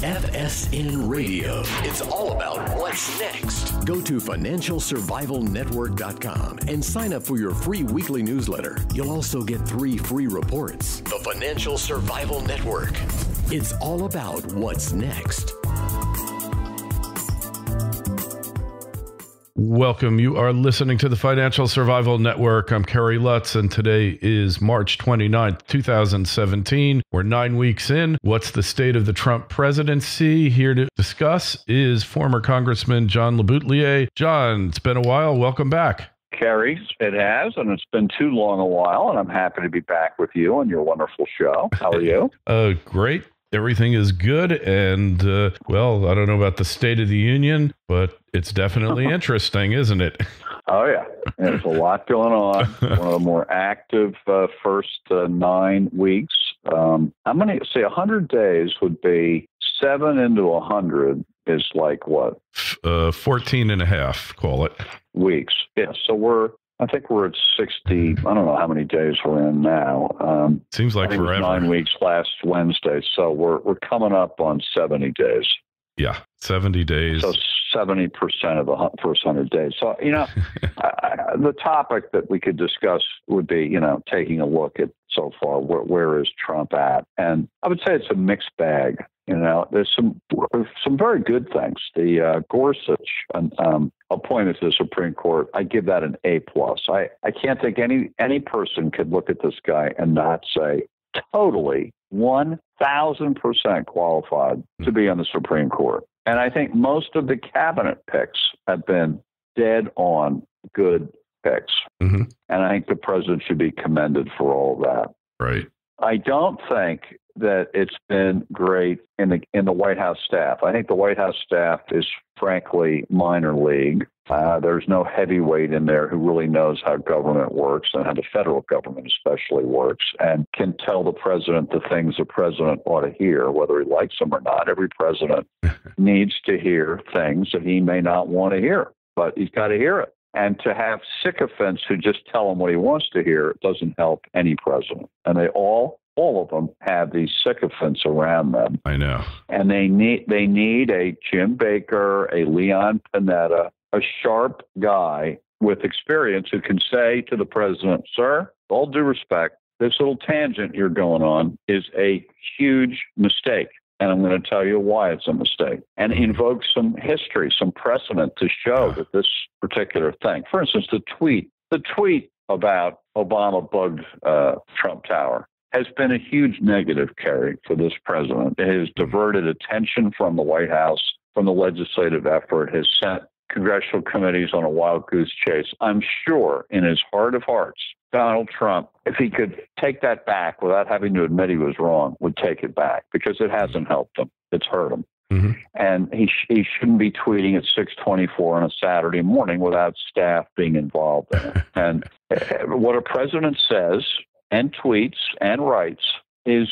FSN Radio. It's all about what's next. Go to financialsurvivalnetwork.com and sign up for your free weekly newsletter. You'll also get 3 free reports. The Financial Survival Network. It's all about what's next. Welcome. You are listening to the Financial Survival Network. I'm Kerry Lutz, and today is March 29th, 2017. We're 9 weeks in. What's the state of the Trump presidency? Here to discuss is former Congressman John LeBoutillier. John, it's been a while. Welcome back. Kerry, it has, and it's been too long a while, and I'm happy to be back with you on your wonderful show. How are you? Great. Everything is good, and, well, I don't know about the State of the Union, but it's definitely interesting, isn't it? Oh, yeah. There's a lot going on. One of the more active first 9 weeks. I'm going to say 100 days would be 7 into 100 is like what? 14 and a half, call it. Weeks. Yeah, so I think we're at 60. I don't know how many days we're in now. Seems like forever. 9 weeks last Wednesday. So we're coming up on 70 days. Yeah, 70 days. So 70% of the first 100 days. So, the topic that we could discuss would be, taking a look at so far, where is Trump at? And I would say it's a mixed bag. There's some very good things. The Gorsuch appointment to the Supreme Court, I give that an A+. I can't think any person could look at this guy and not say totally 1,000% qualified to be on the Supreme Court. And I think most of the cabinet picks have been dead on good picks. Mm-hmm. And I think the president should be commended for all of that. Right. I don't think that it's been great in the White House staff. I think the White House staff is frankly minor league. There's no heavyweight in there who really knows how government works and how the federal government especially works and can tell the president the things the president ought to hear, whether he likes them or not. Every president needs to hear things that he may not want to hear, but he's got to hear it. And to have sycophants who just tell him what he wants to hear doesn't help any president. And they all of them have these sycophants around them. I know. And they need a Jim Baker, a Leon Panetta, a sharp guy with experience who can say to the president, sir, with all due respect, this little tangent you're going on is a huge mistake. And I'm going to tell you why it's a mistake, and invoke some history, some precedent to show that this particular thing. For instance, the tweet about Obama bugged Trump Tower has been a huge negative, Kerry, for this president. It has diverted attention from the White House, from the legislative effort, has sent congressional committees on a wild goose chase. I'm sure in his heart of hearts, Donald Trump, if he could take that back without having to admit he was wrong, would take it back because it hasn't helped him. It's hurt him. Mm-hmm. And he shouldn't be tweeting at 6:24 on a Saturday morning without staff being involved in it. And what a president says and tweets and writes is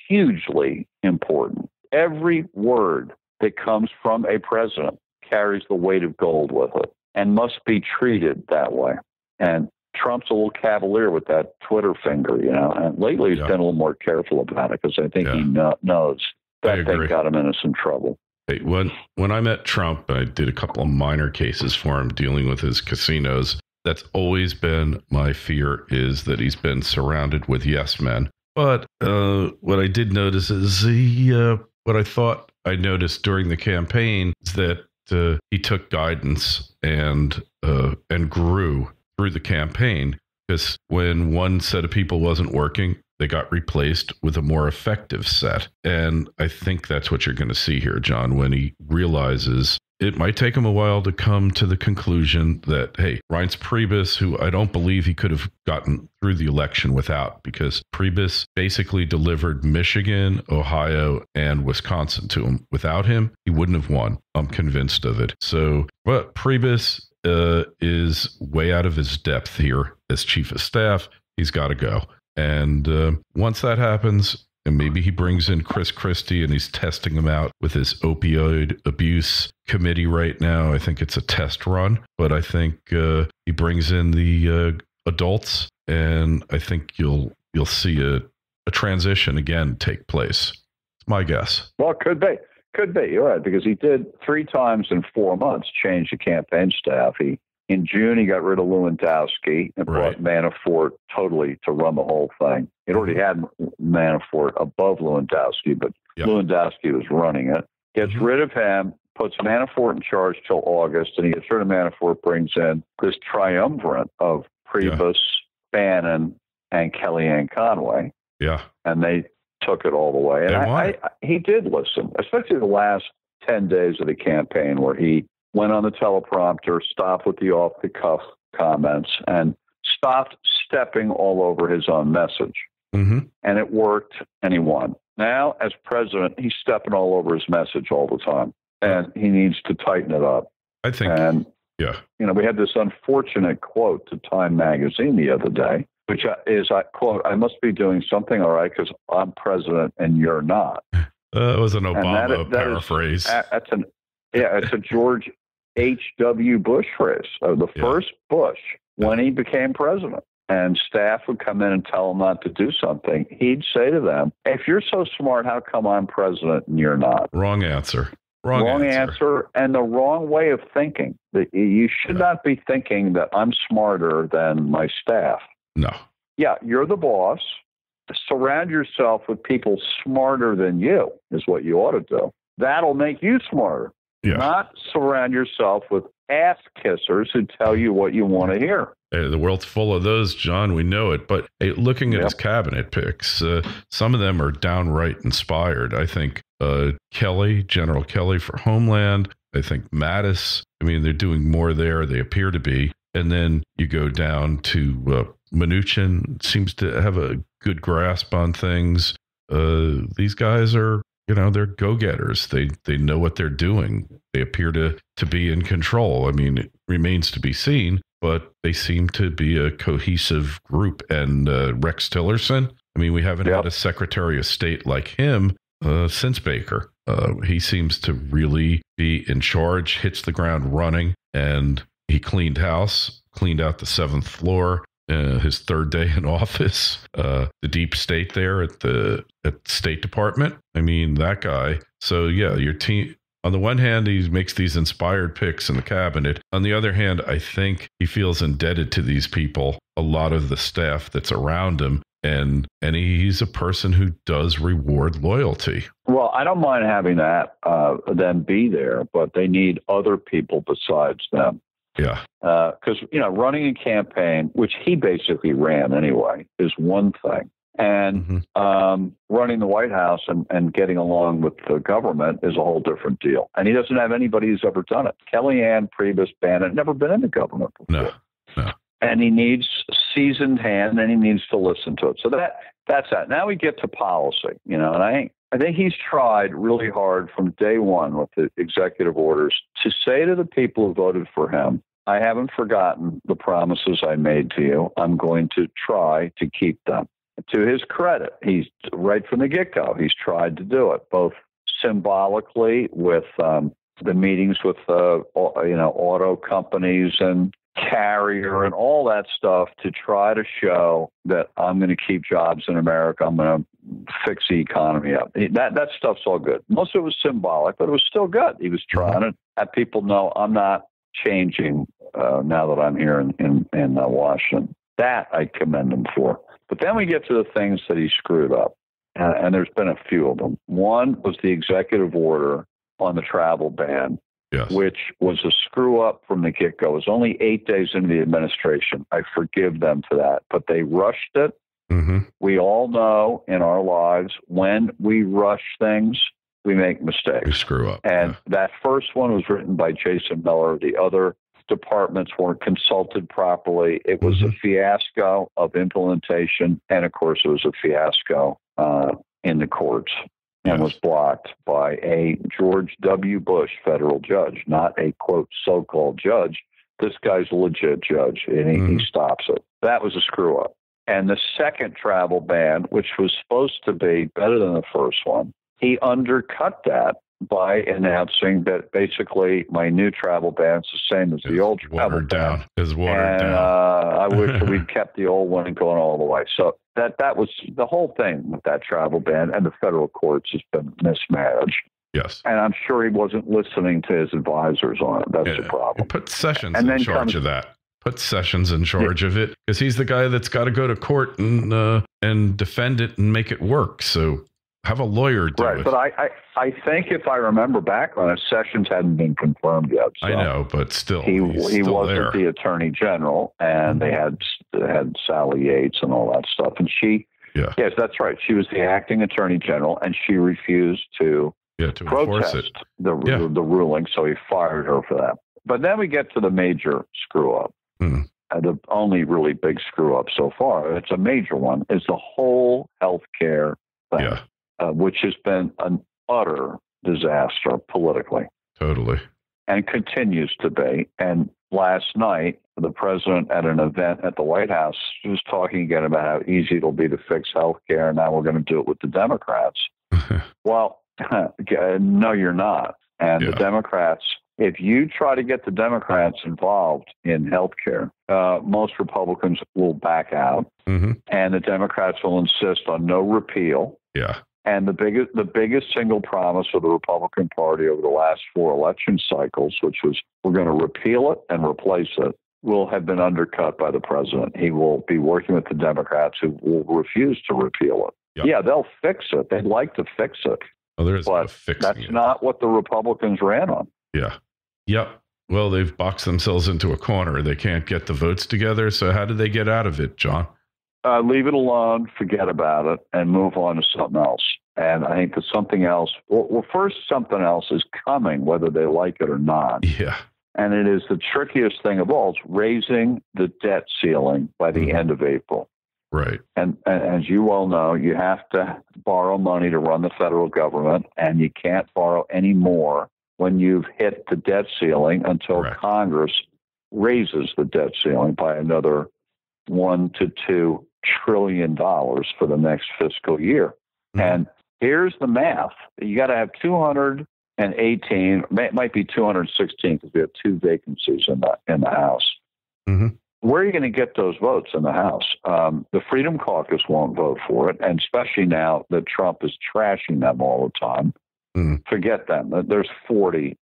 hugely important. Every word that comes from a president carries the weight of gold with it and must be treated that way. And Trump's a little cavalier with that Twitter finger, and lately he's been a little more careful about it because I think he knows that they got him into some trouble. Hey, when I met Trump, I did a couple of minor cases for him dealing with his casinos. That's always been my fear, is that he's been surrounded with yes men. But what I did notice is what I thought I noticed during the campaign is that he took guidance and grew through the campaign, because when one set of people wasn't working, they got replaced with a more effective set. And I think that's what you're going to see here, John, when he realizes it might take him a while to come to the conclusion that, hey, Reince Priebus, who I don't believe he could have gotten through the election without, because Priebus basically delivered Michigan, Ohio, and Wisconsin to him. Without him, he wouldn't have won. I'm convinced of it. So, but Priebus is way out of his depth here as chief of staff. He's got to go. And once that happens, and maybe he brings in Chris Christie and he's testing him out with his opioid abuse committee right now. I think it's a test run, but I think he brings in the adults, and I think you'll see a transition again take place. It's my guess. Well, it could be. Could be, you're right, because he did 3 times in 4 months change the campaign staff. In June, he got rid of Lewandowski and brought Manafort totally to run the whole thing. He'd already had Manafort above Lewandowski, but Lewandowski was running it. Gets rid of him, puts Manafort in charge till August, and he gets rid of Manafort, brings in this triumvirate of Priebus, Bannon, and Kellyanne Conway. Yeah. And they took it all the way. And he did listen, especially the last 10 days of the campaign where he went on the teleprompter, stopped with the off-the-cuff comments, and stopped stepping all over his own message. And it worked, and he won. Now, as president, he's stepping all over his message all the time, and he needs to tighten it up. I think, we had this unfortunate quote to Time magazine the other day, which is, I quote, "I must be doing something all right because I'm president and you're not." It was an Obama paraphrase. It's a George H.W. Bush phrase, the first Bush, when he became president. And staff would come in and tell him not to do something. He'd say to them, "If you're so smart, how come I'm president and you're not?" Wrong answer. Wrong answer, and the wrong way of thinking. You should not be thinking that I'm smarter than my staff. No. Yeah, you're the boss. Surround yourself with people smarter than you is what you ought to do. That'll make you smarter. Yeah. Not surround yourself with ass kissers who tell you what you want to hear. Hey, the world's full of those, John. We know it. But looking at his cabinet picks, some of them are downright inspired. I think General Kelly for Homeland. I think Mattis. I mean, they're doing more there. They appear to be. And then you go down to Mnuchin. Seems to have a good grasp on things. These guys are, they're go-getters. They know what they're doing. They appear to be in control. I mean, it remains to be seen, but they seem to be a cohesive group. And Rex Tillerson, I mean, we haven't had a Secretary of State like him since Baker. He seems to really be in charge, hits the ground running, and he cleaned house, cleaned out the 7th floor. His 3rd day in office, the deep state there at the State Department. I mean, that guy. So your team. On the one hand, he makes these inspired picks in the cabinet. On the other hand, I think he feels indebted to these people, a lot of the staff that's around him, and he's a person who does reward loyalty. Well, I don't mind having them be there, but they need other people besides them. Yeah. Because, running a campaign, which he basically ran anyway, is one thing. And running the White House and getting along with the government is a whole different deal. And he doesn't have anybody who's ever done it. Kellyanne, Priebus, Bannon, never been in the government before. No. And he needs a seasoned hand, and he needs to listen to it. So that's that. Now we get to policy, and I think he's tried really hard from day one with the executive orders to say to the people who voted for him, "I haven't forgotten the promises I made to you. I'm going to try to keep them." To his credit, he's right from the get-go. He's tried to do it, both symbolically with the meetings with auto companies and Carrier and all that stuff to try to show that I'm going to keep jobs in America. I'm going to fix the economy up. That stuff's all good. Most of it was symbolic, but it was still good. He was trying to have people know I'm not changing now that I'm here in Washington. That I commend him for. But then we get to the things that he screwed up, and there's been a few of them. One was the executive order on the travel ban, which was a screw up from the get-go. It was only 8 days into the administration. I forgive them for that, but they rushed it. We all know in our lives when we rush things, we make mistakes. We screw up. And that first one was written by Jason Miller. The other departments weren't consulted properly. It was a fiasco of implementation. And of course, it was a fiasco in the courts and was blocked by a George W. Bush federal judge, not a quote, so-called judge. This guy's a legit judge, and he stops it. That was a screw up. And the second travel ban, which was supposed to be better than the first one, he undercut that by announcing that basically my new travel ban is the same as the old travel ban. Is watered down. I wish we'd kept the old one and gone all the way. So that was the whole thing with that travel ban, and the federal courts has been mismanaged. Yeah. Yes. And I'm sure he wasn't listening to his advisors on it. That's the problem. Put Sessions in charge of that. Put Sessions in charge of it, because he's the guy that's got to go to court and defend it and make it work. So have a lawyer do it. But I think if I remember back on it, Sessions hadn't been confirmed yet. So I know, but still, he still wasn't the attorney general, and they had Sally Yates and all that stuff. And she, yes, that's right. She was the acting attorney general, and she refused to protest the ruling, so he fired her for that. But then we get to the major screw up. The only really big screw up so far, it's a major one, is the whole healthcare thing, which has been an utter disaster politically. Totally. And continues to be. And last night, the president at an event at the White House was talking again about how easy it'll be to fix healthcare, and now we're going to do it with the Democrats. Well, no, you're not. And the Democrats, if you try to get the Democrats involved in healthcare, most Republicans will back out, and the Democrats will insist on no repeal. Yeah. And the biggest single promise of the Republican Party over the last 4 election cycles, which was we're going to repeal it and replace it, will have been undercut by the president. He will be working with the Democrats who will refuse to repeal it. Yep. Yeah, they'll fix it. They'd like to fix it. Well, there is but that's not what the Republicans ran on. Yeah. Yep. Well, they've boxed themselves into a corner. They can't get the votes together. So how do they get out of it, John? Leave it alone, forget about it, and move on to something else. And I think that something else, well, first, something else is coming, whether they like it or not. Yeah. And it is the trickiest thing of all. It's raising the debt ceiling by the end of April. Right. And as you well know, you have to borrow money to run the federal government, and you can't borrow any more when you've hit the debt ceiling until Congress raises the debt ceiling by another $1 to $2 trillion for the next fiscal year. And here's the math. You got to have 218, it might be 216 because we have 2 vacancies in the House. Where are you going to get those votes in the House? The Freedom Caucus won't vote for it, and especially now that Trump is trashing them all the time. Forget them. There's 40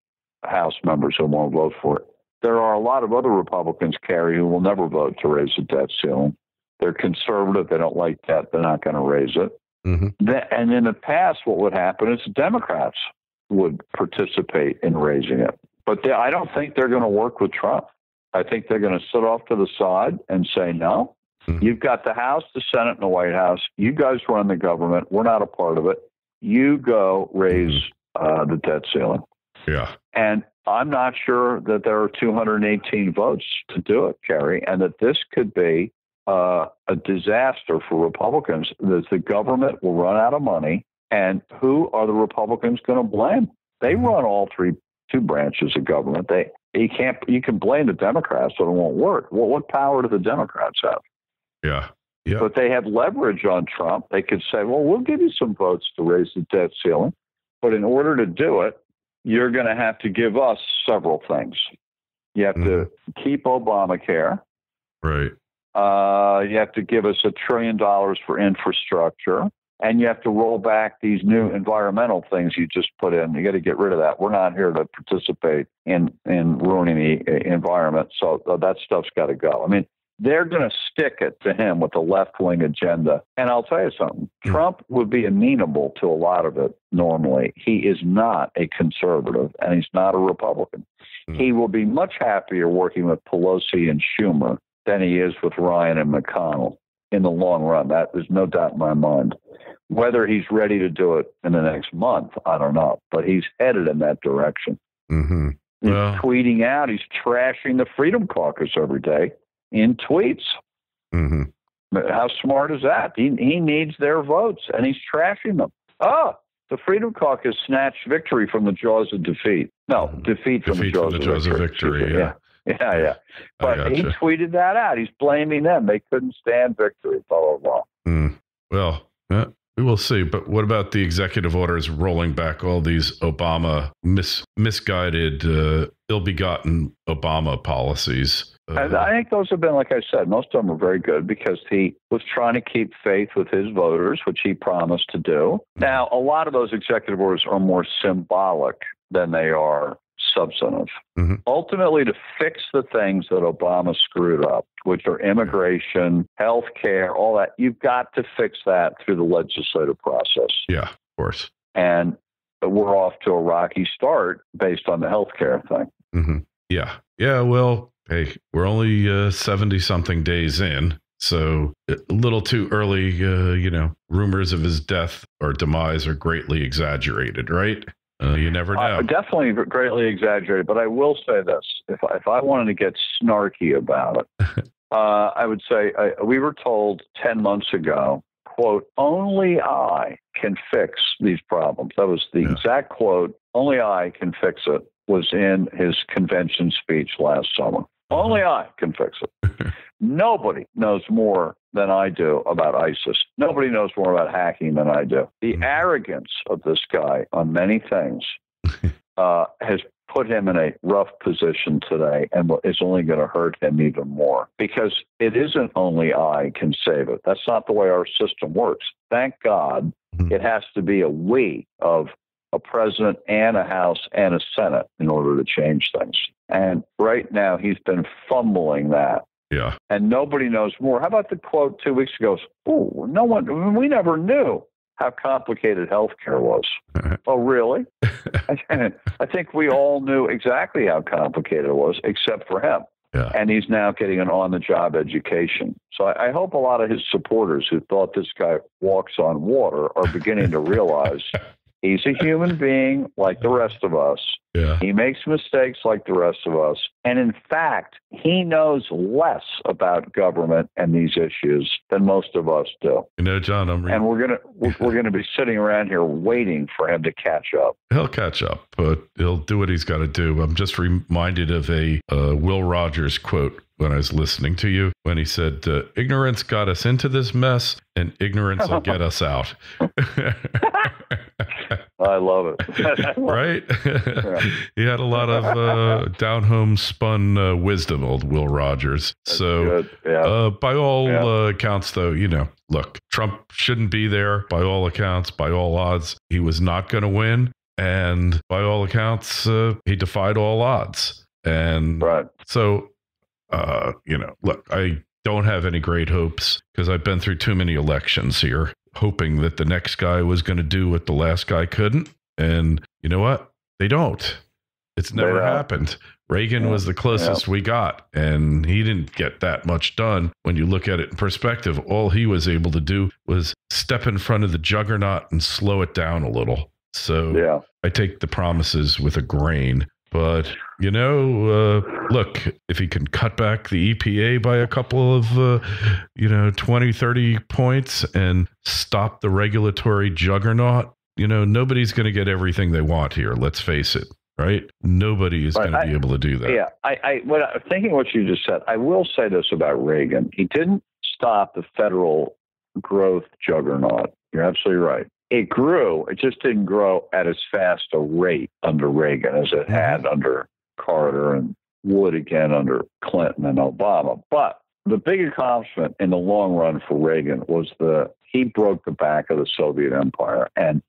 House members who won't vote for it. There are a lot of other Republicans, Kerry, who will never vote to raise the debt ceiling. They're conservative. They don't like debt. They're not going to raise it. And in the past, what would happen is Democrats would participate in raising it. But I don't think they're going to work with Trump. I think they're going to sit off to the side and say, no, you've got the House, the Senate, and the White House. You guys run the government. We're not a part of it. You go raise the debt ceiling. Yeah. And I'm not sure that there are 218 votes to do it, Kerry, and that this could be a disaster for Republicans. That the government will run out of money, and who are the Republicans going to blame? They run all two branches of government. You can blame the Democrats, but it won't work. Well, what power do the Democrats have? Yeah. But they have leverage on Trump. They could say, well, we'll give you some votes to raise the debt ceiling, but in order to do it, you're going to have to give us several things. You have to keep Obamacare. Right. You have to give us $1 trillion for infrastructure, and you have to roll back these new environmental things you just put in. You got to get rid of that. We're not here to participate in ruining the environment, so that stuff's got to go. I mean, they're going to stick it to him with the left-wing agenda. And I'll tell you something. Trump would be amenable to a lot of it normally. He is not a conservative, and he's not a Republican. He will be much happier working with Pelosi and Schumer than he is with Ryan and McConnell in the long run. That there's no doubt in my mind. Whether he's ready to do it in the next month, I don't know. But he's headed in that direction. He's tweeting out. He's trashing the Freedom Caucus every day in tweets. How smart is that? He needs their votes, and he's trashing them. The Freedom Caucus snatched victory from the jaws of defeat. No, defeat from the jaws of victory. Yeah. But he tweeted that out. He's blaming them. They couldn't stand victory, blah, blah, blah. Well, we will see. But what about the executive orders rolling back all these Obama misguided, ill-begotten Obama policies? I think those have been, like I said, most of them are very good because he was trying to keep faith with his voters, which he promised to do. Now, a lot of those executive orders are more symbolic than they are substantive. Ultimately, to fix the things that Obama screwed up, which are immigration, health care, all that, you've got to fix that through the legislative process. Yeah, of course. And we're off to a rocky start based on the health care thing. Yeah. Yeah. Well, hey, we're only 70-something days in. So a little too early, rumors of his death or demise are greatly exaggerated, right? You never know. Definitely greatly exaggerated. But I will say this. If I wanted to get snarky about it, I would say we were told 10 months ago, quote, only I can fix these problems. That was the exact quote. Only I can fix it was in his convention speech last summer. Only I can fix it. Nobody knows more than I do about ISIS. Nobody knows more about hacking than I do. The arrogance of this guy on many things has put him in a rough position today and is only going to hurt him even more because it isn't only I can save it. That's not the way our system works. Thank God it has to be a we of a president and a House and a Senate in order to change things. And right now he's been fumbling that. Yeah. And nobody knows more. How about the quote 2 weeks ago? Oh, we never knew how complicated healthcare was. Oh, really? I think we all knew exactly how complicated it was, except for him. Yeah. And he's now getting an on-the-job education. So I hope a lot of his supporters who thought this guy walks on water are beginning to realize he's a human being like the rest of us. Yeah. He makes mistakes like the rest of us. And in fact, he knows less about government and these issues than most of us do. John, and we're gonna be sitting around here waiting for him to catch up. He'll catch up, but he'll do what he's got to do. I'm just reminded of a Will Rogers quote when I was listening to you when he said, ignorance got us into this mess and ignorance will get us out. I love it. Right? Yeah. He had a lot of down-home spun wisdom, old Will Rogers. That's so good. Yeah. by all accounts, though, look, Trump shouldn't be there. By all accounts, by all odds, he was not going to win. And by all accounts, he defied all odds. And so, look, I don't have any great hopes because I've been through too many elections here, hoping that the next guy was going to do what the last guy couldn't. And you know what? They don't. It's never happened. Reagan was the closest we got, and he didn't get that much done. When you look at it in perspective, all he was able to do was step in front of the juggernaut and slow it down a little. So I take the promises with a grain. But, look, if he can cut back the EPA by a couple of, 20, 30 points and stop the regulatory juggernaut, nobody's going to get everything they want here. Let's face it, right? Nobody is going to be able to do that. Yeah. Thinking what you just said, I will say this about Reagan. He didn't stop the federal growth juggernaut. You're absolutely right. It grew. It just didn't grow at as fast a rate under Reagan as it had under Carter and would again under Clinton and Obama. But the big accomplishment in the long run for Reagan was he broke the back of the Soviet Empire. And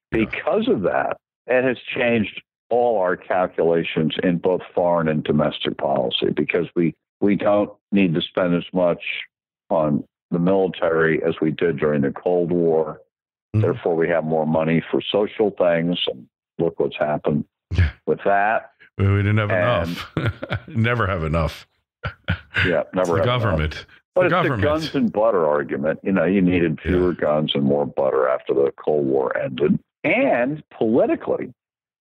because of that, it has changed all our calculations in both foreign and domestic policy because we don't need to spend as much on the military as we did during the Cold War. Therefore, we have more money for social things, and look what's happened with that. We didn't have enough. Never have enough. Yeah, never have government. Enough. But it's the guns and butter argument. You needed fewer guns and more butter after the Cold War ended. And politically,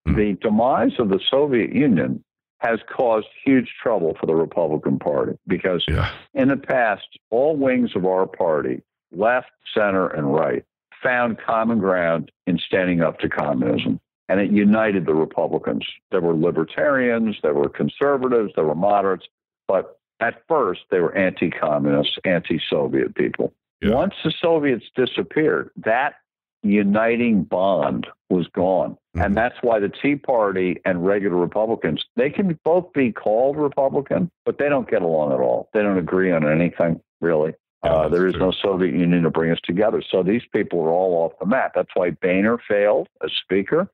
the demise of the Soviet Union has caused huge trouble for the Republican Party because in the past, all wings of our party, left, center, and right, found common ground in standing up to communism. And it united the Republicans. There were libertarians, there were conservatives, there were moderates. But at first, they were anti-communist, anti-Soviet people. Yeah. Once the Soviets disappeared, that uniting bond was gone. And that's why the Tea Party and regular Republicans, they can both be called Republican, but they don't get along at all. They don't agree on anything, really. There is no Soviet Union to bring us together. So these people are all off the map. That's why Boehner failed as Speaker.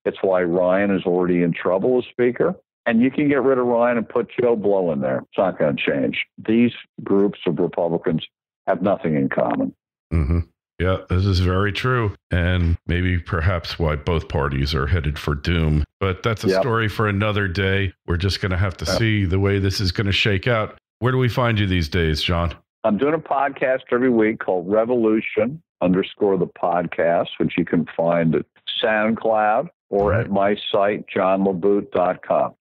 It's why Ryan is already in trouble as Speaker. And you can get rid of Ryan and put Joe Blow in there. It's not going to change. These groups of Republicans have nothing in common. Mm-hmm. Yeah, this is very true. And maybe perhaps why both parties are headed for doom. But that's a story for another day. We're just going to have to see the way this is going to shake out. Where do we find you these days, John? I'm doing a podcast every week called Revolution _the podcast, which you can find at SoundCloud or at my site, johnlebout.com,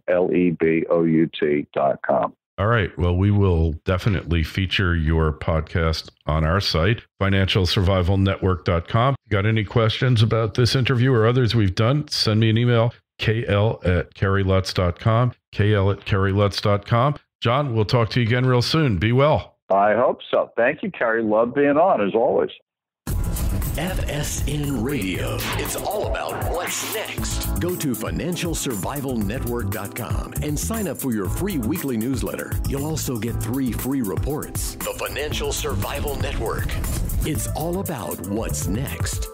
JohnLebout.com. All right. Well, we will definitely feature your podcast on our site, financialsurvivalnetwork.com. Got any questions about this interview or others we've done? Send me an email, kl@kerrylutz.com, kl@kerrylutz.com. John, we'll talk to you again real soon. Be well. I hope so. Thank you, Kerry. Love being on, as always. FSN Radio. It's all about what's next. Go to financialsurvivalnetwork.com and sign up for your free weekly newsletter. You'll also get 3 free reports. The Financial Survival Network. It's all about what's next.